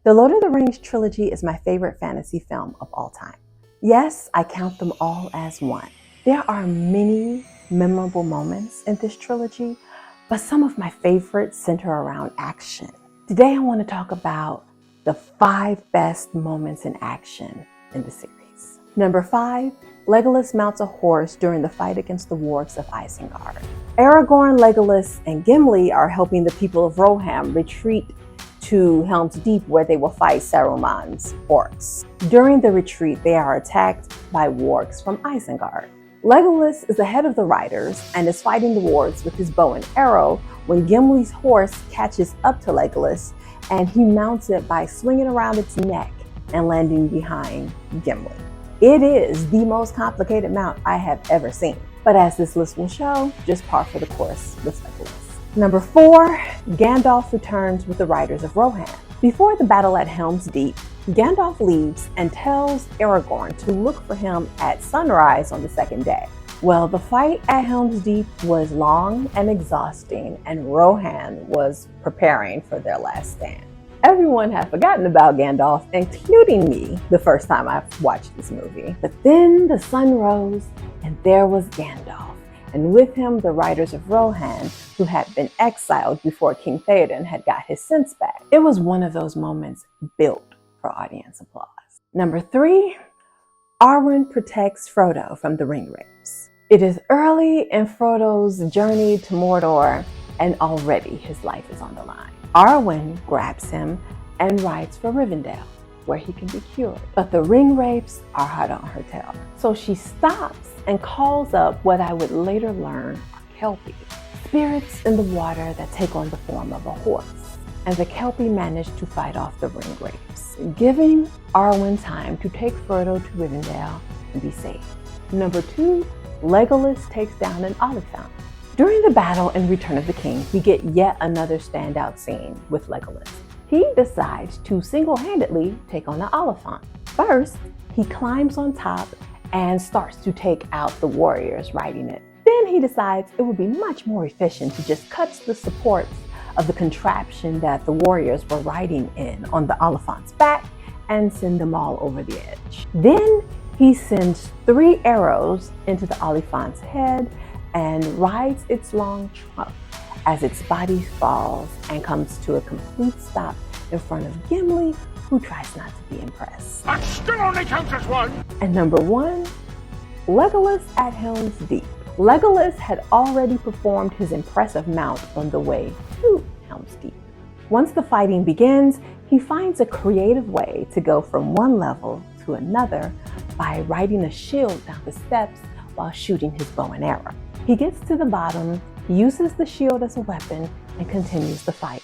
The Lord of the Rings trilogy is my favorite fantasy film of all time. Yes, I count them all as one. There are many memorable moments in this trilogy, but some of my favorites center around action. Today I want to talk about the 5 best moments in action in the series. Number 5, Legolas mounts a horse during the fight against the wargs of Isengard. Aragorn, Legolas, and Gimli are helping the people of Rohan retreat to Helm's Deep, where they will fight Saruman's orcs. During the retreat, they are attacked by wargs from Isengard. Legolas is ahead of the riders and is fighting the wargs with his bow and arrow when Gimli's horse catches up to Legolas, and he mounts it by swinging around its neck and landing behind Gimli. It is the most complicated mount I have ever seen, but as this list will show, just par for the course with Legolas. Number 4, Gandalf returns with the riders of Rohan. Before the battle at Helm's Deep, Gandalf leaves and tells Aragorn to look for him at sunrise on the second day. Well, the fight at Helm's Deep was long and exhausting, and Rohan was preparing for their last stand. Everyone had forgotten about Gandalf, including me, the first time I watched this movie. But then the sun rose, and there was Gandalf, and with him the riders of Rohan, who had been exiled before King Theoden had got his sense back. It was one of those moments built for audience applause. Number 3, Arwen protects Frodo from the ring wraiths. It is early in Frodo's journey to Mordor, and already his life is on the line. Arwen grabs him and rides for Rivendell, where he can be cured. But the ring wraiths are hot on her tail. So she stops and calls up what I would later learn are Kelpie, spirits in the water that take on the form of a horse. And the Kelpie managed to fight off the ring wraiths, giving Arwen time to take Frodo to Rivendell and be saved. Number 2, Legolas takes down an Oliphant. During the battle in Return of the King, we get yet another standout scene with Legolas. He decides to single-handedly take on the Oliphant. First, he climbs on top and starts to take out the warriors riding it. Then he decides it would be much more efficient to just cut the supports of the contraption that the warriors were riding in on the Oliphant's back and send them all over the edge. Then he sends 3 arrows into the Oliphant's head and rides its long trunk as its body falls and comes to a complete stop in front of Gimli, who tries not to be impressed. That still only counts as 1! And number 1, Legolas at Helm's Deep. Legolas had already performed his impressive mount on the way to Helm's Deep. Once the fighting begins, he finds a creative way to go from one level to another by riding a shield down the steps while shooting his bow and arrow. He gets to the bottom, uses the shield as a weapon, and continues the fight.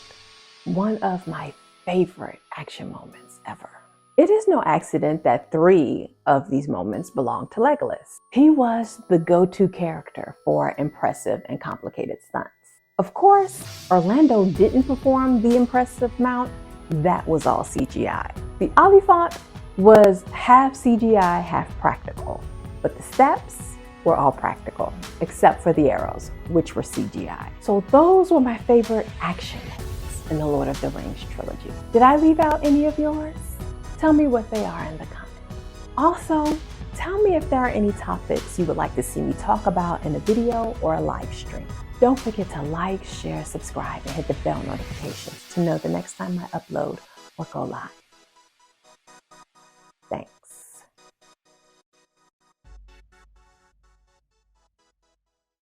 One of my favorite action moments ever. It is no accident that 3 of these moments belong to Legolas. He was the go-to character for impressive and complicated stunts. Of course, Orlando didn't perform the impressive mount. That was all CGI. The Oliphant was half CGI, half practical, but the steps were all practical, except for the arrows, which were CGI. So those were my favorite action moments in the Lord of the Rings trilogy. Did I leave out any of yours? Tell me what they are in the comments. Also, tell me if there are any topics you would like to see me talk about in a video or a live stream. Don't forget to like, share, subscribe, and hit the bell notifications to know the next time I upload or go live.